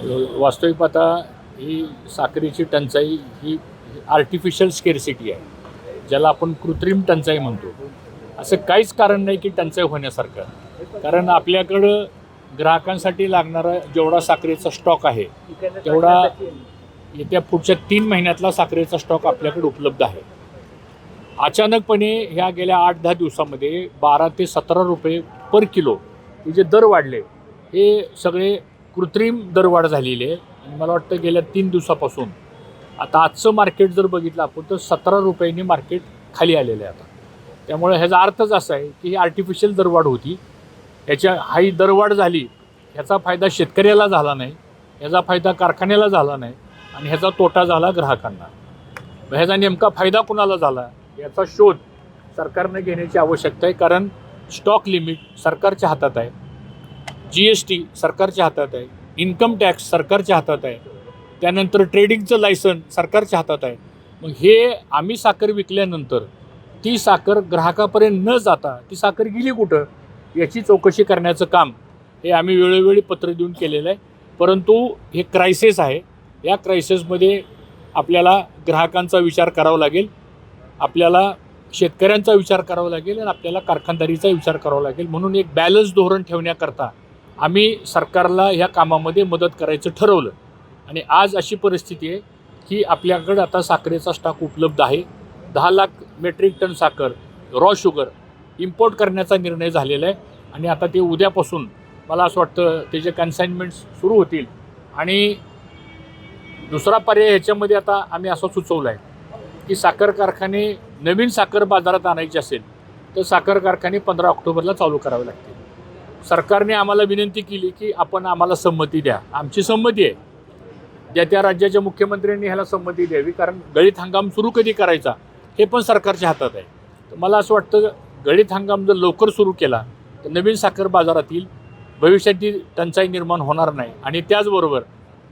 वास्तविक पाहता ही साखरेची टंचाई ही आर्टिफिशियल स्केर्सिटी आहे, ज्याला आपण कृत्रिम टंचाई म्हणतो. असं काहीच कारण नाही की टंचाई होण्यासारखं. कारण आपल्याकडं ग्राहकांसाठी लागणारा जेवढा साखरेचा स्टॉक आहे तेवढा येत्या पुढच्या 3 महिन्यातला साखरेचा स्टॉक आपल्याकडे उपलब्ध आहे. अचानकपणे ह्या गेल्या 8-10 दिवसामध्ये 12 ते 17 रुपये पर किलो हे जे दर वाढले, हे सगळे कृत्रिम दरवाढ झालेली आहे. आणि मला वाटतं गेल्या 3 दिवसापासून आता आजचं मार्केट जर बघितलं आपण तर 17 रुपयांनी मार्केट खाली आलेलं आहे आता. त्यामुळे ह्याचा अर्थच असा आहे की ही आर्टिफिशियल दरवाढ होती. ही दरवाढ झाली, ह्याचा फायदा शेतकऱ्याला झाला नाही, ह्याचा फायदा कारखान्याला झाला नाही आणि ह्याचा तोटा झाला ग्राहकांना. ह्याचा नेमका फायदा कुणाला झाला याचा शोध सरकारने घेण्याची आवश्यकता आहे. कारण स्टॉक लिमिट सरकारच्या हातात आहे, GST सरकारच्या हातात आहे, इन्कम टॅक्स सरकारच्या हातात आहे, त्यानंतर ट्रेडिंगचं लायसन सरकारच्या हातात आहे. मग हे आम्ही साखर विकल्यानंतर ती साखर ग्राहकापर्यंत न जाता ती साखर गेली कुठं याची चौकशी करण्याचं काम हे आम्ही वेळोवेळी पत्र देऊन केलेलं आहे. परंतु हे क्रायसिस आहे. या क्रायसिसमध्ये आपल्याला ग्राहकांचा विचार करावा लागेल, आपल्याला शेतकऱ्यांचा विचार करावा लागेल आणि आपल्याला कारखानदारीचा विचार करावा लागेल. म्हणून एक बॅलन्स धोरण ठेवण्याकरता आम्ही सरकारला ह्या कामामध्ये मदत करायचं ठरवलं. आणि आज अशी परिस्थिती आहे की आपल्याकडं आता साखरेचा स्टॉक उपलब्ध आहे. 10 लाख मेट्रिक टन साखर रॉ शुगर इम्पोर्ट करण्याचा निर्णय झालेला आहे. आणि आता ते उद्यापासून मला असं वाटतं त्याचे कन्साइनमेंट्स सुरू होतील. आणि दुसरा पर्याय ह्याच्यामध्ये आता आम्ही असं सुचवलं आहे की साखर कारखाने नवीन साखर बाजारात आणायची असेल तर साखर कारखाने 15 ऑक्टोबरला चालू करावे लागतील. सरकारने आम्हाला विनंती केली की आपण आम्हाला संमती द्या. आमची संमती आहे, त्या राज्याच्या मुख्यमंत्र्यांनी ह्याला संमती द्यावी. कारण गळीत हंगाम सुरू कधी करायचा हे पण सरकारच्या हातात आहे. तर मला असं वाटतं गळीत हंगाम जर लवकर सुरू केला तर नवीन साखर बाजारात येईल, भविष्यातील टंचाई निर्माण होणार नाही. आणि त्याचबरोबर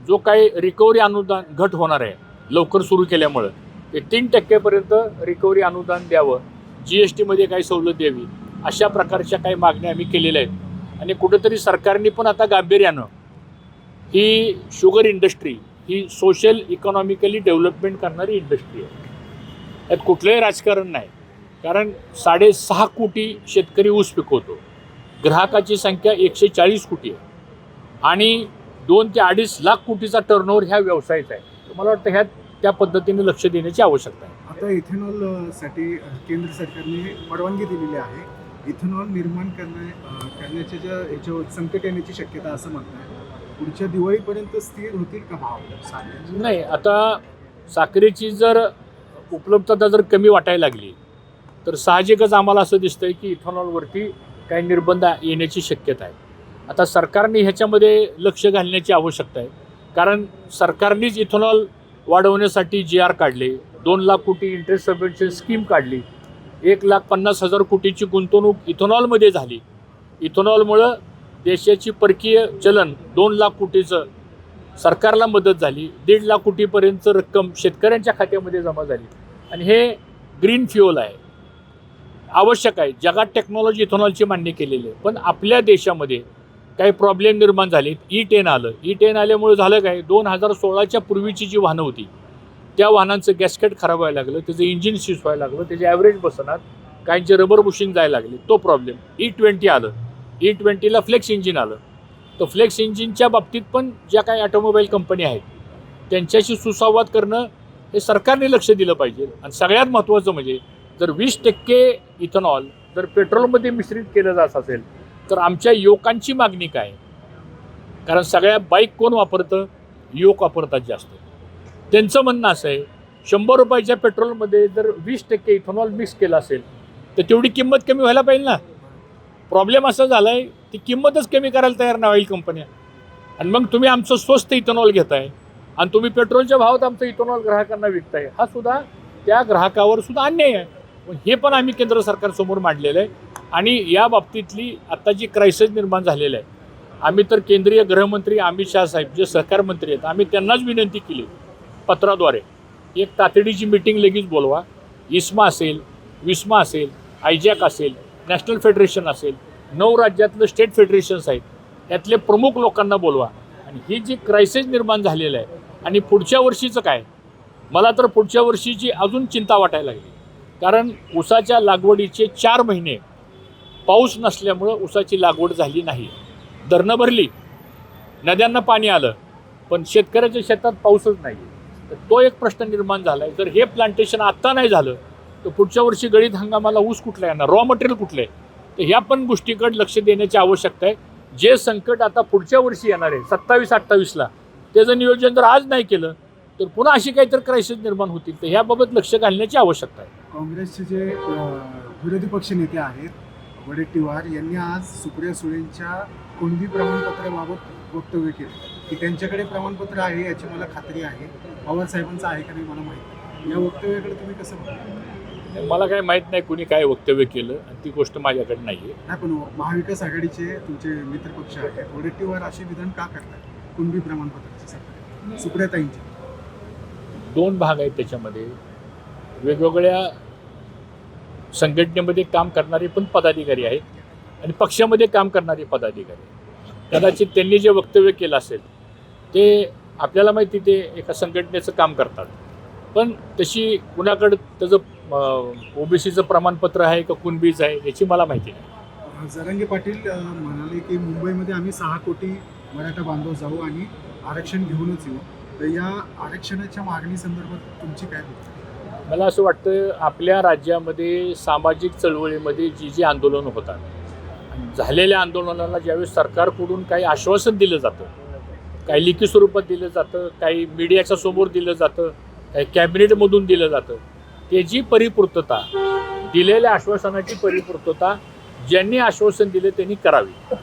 जो काही रिकव्हरी अनुदान घट होणार आहे लवकर सुरू केल्यामुळं ते 3% रिकव्हरी अनुदान द्यावं, GSTमध्ये काही सवलत द्यावी, अशा प्रकारच्या काही मागण्या आम्ही केलेल्या आहेत. आणि कुठंतरी सरकारने पण आता गांभीर्यानं ही शुगर इंडस्ट्री ही सोशल इकॉनॉमिकली डेव्हलपमेंट करणारी इंडस्ट्री आहे. यात कुठलंही राजकारण नाही. कारण 6.5 कोटी शेतकरी ऊस पिकवतो, ग्राहकाची संख्या 140 कोटी आहे आणि 2 ते 2.5 लाख कोटीचा टर्नओव्हर ह्या व्यवसायाचा आहे. तर मला वाटतं ह्यात त्या पद्धतीने लक्ष देण्याची आवश्यकता आहे. आता इथेनॉलसाठी केंद्र सरकारने परवानगी दिलेली आहे. इथेनॉल निर्माण करण्याच्या ज्या याच्यावर संकट येण्याची शक्यता असं म्हणतात. पुढच्या दिवाळीपर्यंत स्थिर होतील का भाव? नाही, आता साखरेची जर उपलब्धता जर कमी वाटायला लागली तर साहजिकच आम्हाला असं दिसतंय की इथेनॉलवरती काही निर्बंध येण्याची शक्यता आहे. आता सरकारने ह्याच्यामध्ये लक्ष घालण्याची आवश्यकता आहे. कारण सरकारनेच इथेनॉल वाढवण्यासाठी GR काढले, 2 लाख कोटी इंटरेस्ट सबवेन्शन स्कीम काढली, 1,50,000 कोटीची गुंतवणूक इथेनॉलमध्ये झाली. इथेनॉलमुळं देशाची परकीय चलन 2 लाख कोटीचं सरकारला मदत झाली, 1.5 लाख कोटीपर्यंत रक्कम शेतकऱ्यांच्या खात्यामध्ये जमा झाली. आणि हे ग्रीन फ्युअल आहे, आवश्यक आहे. जगात टेक्नॉलॉजी इथेनॉलची मान्य केलेली आहे. पण आपल्या देशामध्ये काही प्रॉब्लेम निर्माण झाले. E10 आलं. E10 आल्यामुळे झालं काय, 2016च्या पूर्वीची जी वाहनं होती त्या वाहनांचं गॅस्केट खराब व्हायला लागलं, त्याचं इंजिन सीज व्हायला लागलं, त्याचे ॲव्हरेज बसणार, काहींचे रबर बुशिंग जायला लागले, तो प्रॉब्लेम. E20 आलं. E20ला फ्लेक्स इंजिन आलं. तर फ्लेक्स इंजिनच्या बाबतीत पण ज्या काही ऑटोमोबाईल कंपनी आहेत त्यांच्याशी सुसंवाद करणं हे सरकारने लक्ष दिलं पाहिजे. आणि सगळ्यात महत्त्वाचं म्हणजे जर 20% इथेनॉल जर पेट्रोलमध्ये मिश्रित केलं जात असेल तर आमच्या युवकांची मागणी काय? कारण सगळ्या बाईक कोण वापरतं? युवक वापरतात जास्त. त्यांचं म्हणणं असं आहे 100 रुपयाच्या पेट्रोलमध्ये जर 20% इथेनॉल मिक्स केलं असेल तर तेवढी किंमत कमी व्हायला पाहिजे ना. प्रॉब्लेम असा झाला आहे ती किंमतच कमी करायला तयार नाही ऑइल कंपन्या. आणि मग तुम्ही आमचं स्वस्त इथेनॉल घेताय आणि तुम्ही पेट्रोलच्या भावात आमचं इथेनॉल ग्राहकांना विकताय. हा सुद्धा त्या ग्राहकावर सुद्धा अन्याय आहे. हे पण आम्ही केंद्र सरकारसमोर मांडलेलं आहे. आणि या बाबतीतली आत्ता जी क्रायसिस निर्माण झालेलं आहे, आम्ही तर केंद्रीय गृहमंत्री अमित शाह साहेब जे सहकार मंत्री आहेत आम्ही त्यांनाच विनंती केली पत्राद्वारे, एक तातडीची मीटिंग लगेच बोलवा. इस्मा असेल, विस्मा असेल, आयजॅक असेल, नॅशनल फेडरेशन असेल, 9 राज्यातलं स्टेट फेडरेशन्स आहेत, यातले प्रमुख लोकांना बोलवा आणि ही जी क्रायसिस निर्माण झालेलं आहे आणि पुढच्या वर्षीचं काय, मला तर पुढच्या वर्षीची अजून चिंता वाटायला लागली. कारण ऊसाच्या लागवडीचे 4 महिने पाऊस नसल्यामुळं ऊसाची लागवड झाली नाही. धरणं भरली, नद्यांना पाणी आलं, पण शेतकऱ्याच्या शेतात पाऊसच नाही. तर तो एक प्रश्न निर्माण झाला आहे. जर हे प्लांटेशन आत्ता नाही झालं तर पुढच्या वर्षी गळीत हंगामाला ऊस कुठला येणार, रॉ मटेरियल कुठलं आहे. तर ह्या पण गोष्टीकडे लक्ष देण्याची आवश्यकता आहे. जे संकट आता पुढच्या वर्षी येणार आहे 27-28ला, त्याचं नियोजन जर आज नाही केलं तर पुन्हा अशी काहीतरी क्रायसिस निर्माण होतील. तर ह्याबाबत लक्ष घालण्याची आवश्यकता आहे. काँग्रेसचे जे विरोधी पक्षनेते आहेत वडेट्टीवार यांनी आज सुप्रिया सुळेंच्या कुणबी प्रमाणपत्राबाबत वक्तव्य केलं की त्यांच्याकडे प्रमाणपत्र आहे याची मला खात्री आहे, पवार साहेबांचं आहे का नाही मला माहिती. या वक्तव्याकडे तुम्ही कसं बघता? मला काय माहीत नाही कुणी काय वक्तव्य केलं आणि ती गोष्ट माझ्याकडे नाही आहे. नाही, पण महाविकास आघाडीचे तुमचे मित्रपक्ष आहेत वडेट्टीवार असे विधान का करतात कुणबी प्रमाणपत्राचे सरकार सुप्रियाताईंचे? 2 भाग आहेत त्याच्यामध्ये. वेगवेगळ्या संघटनेमध्ये काम करणारे पण पदाधिकारी आहेत आणि पक्षामध्ये काम करणारे पदाधिकारी. कदाचित त्यांनी जे वक्तव्य केलं असेल ते आपल्याला माहिती, ते एका संघटनेचं काम करतात. पण तशी कुणाकडं त्याचं ओबीसीचं प्रमाणपत्र आहे का कुणबीचं आहे याची मला माहिती नाही. जरांगे पाटील म्हणाले की मुंबईमध्ये आम्ही 6 कोटी मराठा बांधव जाऊ आणि आरक्षण घेऊनच येऊ. तर या आरक्षणाच्या मागणी संदर्भात तुमची काय भूमिका? मला असं वाटतं आपल्या राज्यामध्ये सामाजिक चळवळीमध्ये जी आंदोलनं होतात, झालेल्या आंदोलनाला ज्यावेळेस सरकारकडून काही आश्वासन दिलं जातं, काही लिखित स्वरूपात दिलं जातं, काही मीडियाच्या समोर दिलं जातं, काही कॅबिनेटमधून दिलं जातं, त्याची परिपूर्तता, दिलेल्या आश्वासनाची परिपूर्तता ज्यांनी आश्वासन दिले त्यांनी करावी.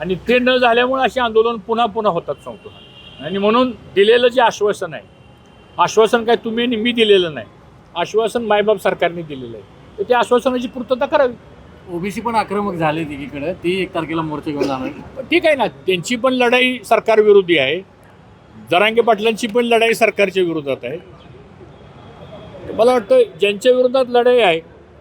आणि ते न झाल्यामुळे असे आंदोलन पुन्हा पुन्हा होतात सांगतो. आणि म्हणून दिलेलं जे आश्वासन आहे, आश्वासन काय तुम्ही आणि मी दिलेलं नाही, आश्वासन मायबाप सरकारने दिलेलं आहे, तर त्या आश्वासनाची पूर्तता करावी. ओबीसी पण आक्रमक झाले एकीकडे, ती 1 तारखेला मोर्चा घेऊन जाणार. ठीक आहे ना, त्यांची पण लढाई सरकारविरोधी आहे, जरांगे पाटलांची पण लढाई सरकारच्या विरोधात आहे. मला वाटतं ज्यांच्या विरोधात लढाई आहे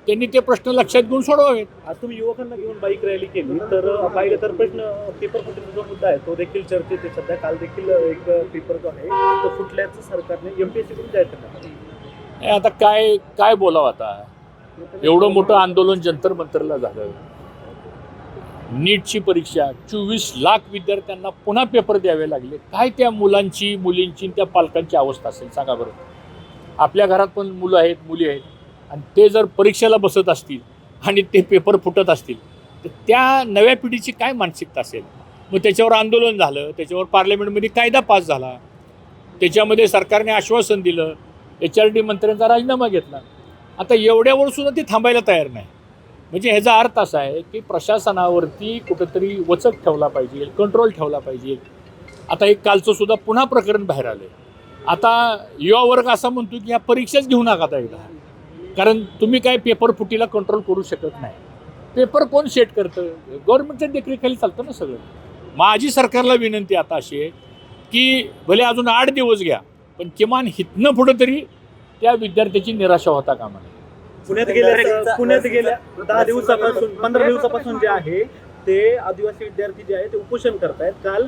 त्यांनी ते प्रश्न लक्षात घेऊन सोडवावेत. आज तुम्ही युवकांना घेऊन बाईक रॅली केली, तर पाहिलं तर प्रश्न पेपर फुटण्याचा जो मुद्दा आहे तो देखील चर्चेत आहे सध्या. काल देखील एक पेपर जो आहे तो फुटल्याचं सरकारने MPSC कडून जाहीर केलं. आता काय बोलावं आता. एवढं मोठं आंदोलन जंतर मंतरला झालं, नीटची परीक्षा 24 लाख विद्यार्थ्यांना पुन्हा पेपर द्यावे लागले. काय त्या मुलांची, मुलींची, त्या पालकांची अवस्था असेल सांगा बरं. आपल्या घरात पण मुलं आहेत, मुली आहेत, आणि ते जर परीक्षेला बसत असतील आणि ते पेपर फुटत असतील तर त्या नव्या पिढीची काय मानसिकता असेल. मग त्याच्यावर आंदोलन झालं, त्याच्यावर पार्लमेंटमध्ये कायदा पास झाला, त्याच्यामध्ये सरकारने आश्वासन दिलं, HRD मंत्र्यांचा राजीनामा घेतला. आता एवढ्यावर सुद्धा ते थांबायला तयार नाही. म्हणजे ह्याचा अर्थ असा आहे की प्रशासनावरती कुठंतरी वचक ठेवला पाहिजे, कंट्रोल ठेवला पाहिजे. आता एक कालचं सुद्धा पुन्हा प्रकरण बाहेर आलं. आता युवा वर्ग असा म्हणतो की ह्या परीक्षाच घेऊ नका आता एकदा, कारण तुम्ही काय पेपर फुटीला कंट्रोल करू शकत नाही. पेपर कोण सेट करतं? गव्हर्नमेंटच्या देखरेखीखाली चालतं ना सगळं. माझी सरकारला विनंती आता अशी आहे की भले अजून 8 दिवस घ्या, पण किमान हितनं पुढं तरी त्या विद्यार्थ्याची निराशा होता कामा नये. पुण्यात गेल्या 10 दिवसापासून 15 दिवसापासून जे आहे ते आदिवासी विद्यार्थी जे आहे ते उपोषण करतायत. काल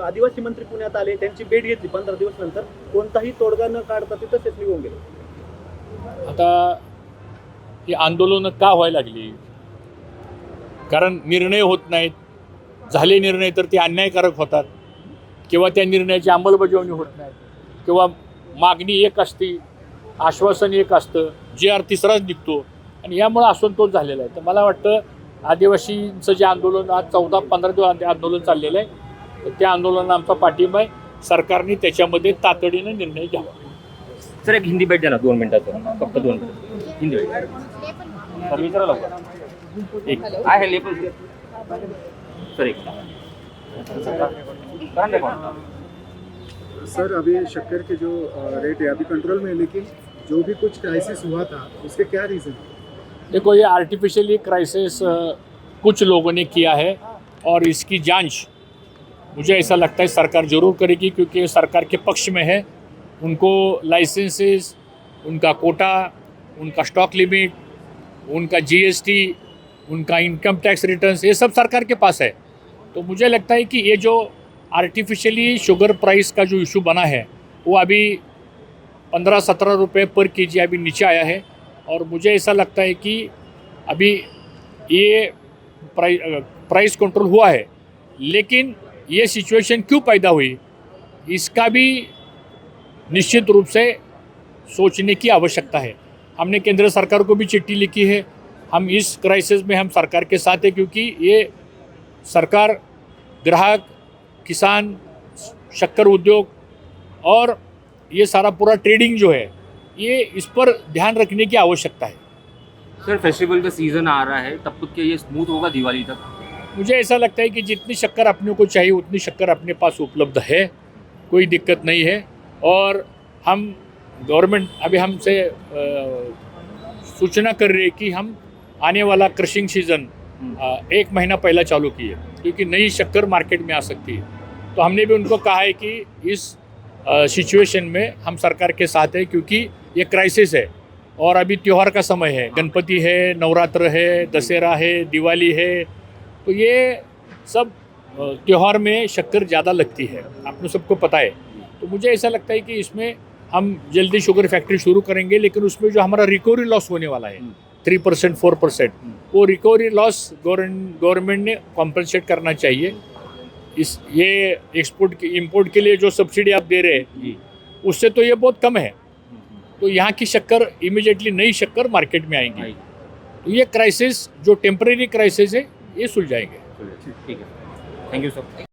आदिवासी मंत्री पुण्यात आले, त्यांची भेट घेतली. 15 दिवस नंतर कोणताही तोडगा न काढता ते तसेच निघून गेले. आता ही आंदोलनं का व्हायला लागली? कारण निर्णय होत नाहीत. झाले निर्णय तर ते अन्यायकारक होतात, किंवा त्या निर्णयाची अंमलबजावणी होत नाही, किंवा मागणी एक असते, आश्वासन एक असतं, GR तिसराच निघतो, आणि यामुळे असंतोष झालेला आहे. तर मला वाटतं आदिवासींचं जे आंदोलन आज 14-15 दिवस आंदोलन चाललेलं आहे, तर त्या आंदोलनाला आमचा पाठिंबा आहे. सरकारने त्याच्यामध्ये तातडीनं निर्णय घ्यावा. सर एक हिंदी बैठ द्या ना 2 मिनिटाचं, फक्त 2 मिनिट हिंदी बैठ. सर विचारा लवकर. एक आहे लेपल सर, एक सर अभी शक्कर के जो रेट है अभी कंट्रोल में है, लेकिन जो भी कुछ क्राइसिस हुआ था उसके क्या रीज़न? देखो, ये आर्टिफिशियली क्राइसिस कुछ लोगों ने किया है, और इसकी जांच मुझे ऐसा लगता है सरकार ज़रूर करेगी, क्योंकि सरकार के पक्ष में है. उनको लाइसेंसेस, उनका कोटा, उनका स्टॉक लिमिट, उनका GST, उनका इनकम टैक्स रिटर्न्स, ये सब सरकार के पास है. तो मुझे लगता है कि ये जो आर्टिफिशियली शुगर प्राइस का जो इशू बना है वो अभी 15-17 रुपये पर केजी अभी नीचे आया है। और मुझे ऐसा लगता है कि अभी ये प्राइस कंट्रोल हुआ है, लेकिन ये सिचुएशन क्यों पैदा हुई इसका भी निश्चित रूप से सोचने की आवश्यकता है। हमने केंद्र सरकार को भी चिट्ठी लिखी है। हम इस क्राइसिस में हम सरकार के साथ है, क्योंकि ये सरकार ग्राहक, किसान, शक्कर उद्योग और ये सारा पूरा ट्रेडिंग जो है ये इस पर ध्यान रखने की आवश्यकता है। सर फेस्टिवल का सीजन आ रहा है, तब तक क्या ये स्मूथ होगा दिवाली तक? मुझे ऐसा लगता है कि जितनी शक्कर अपने को चाहिए उतनी शक्कर अपने पास उपलब्ध है, कोई दिक्कत नहीं है। और हम गवर्नमेंट अभी हमसे सूचना कर रही है कि हम आने वाला क्रशिंग सीज़न 1 महीना पहला चालू किए, क्योंकि नई शक्कर मार्केट में आ सकती है। तो हमने भी उनको कहा है कि इस सिचुएशन में हम सरकार के साथ है, क्योंकि ये क्राइसिस है और अभी त्यौहार का समय है, गणपति है, नवरात्र है, दशहरा है, दिवाली है, तो ये सब त्यौहार में शक्कर ज़्यादा लगती है, आपको सबको पता है। तो मुझे ऐसा लगता है कि इसमें हम जल्दी शुगर फैक्ट्री शुरू करेंगे, लेकिन उसमें जो हमारा रिकवरी लॉस होने वाला है 3% 4%, वो रिकवरी लॉस गवर्नमेंट ने कॉम्पनसेट करना चाहिए। ये एक्सपोर्ट के इंपोर्ट के लिए जो सब्सिडी आप दे रहे हैं उससे तो ये बहुत कम है। तो यहाँ की शक्कर इमीडिएटली नई शक्कर मार्केट में आएंगी, तो ये क्राइसिस जो टेम्परेरी क्राइसिस है ये सुलझाएंगे। ठीक है, थैंक यू सर।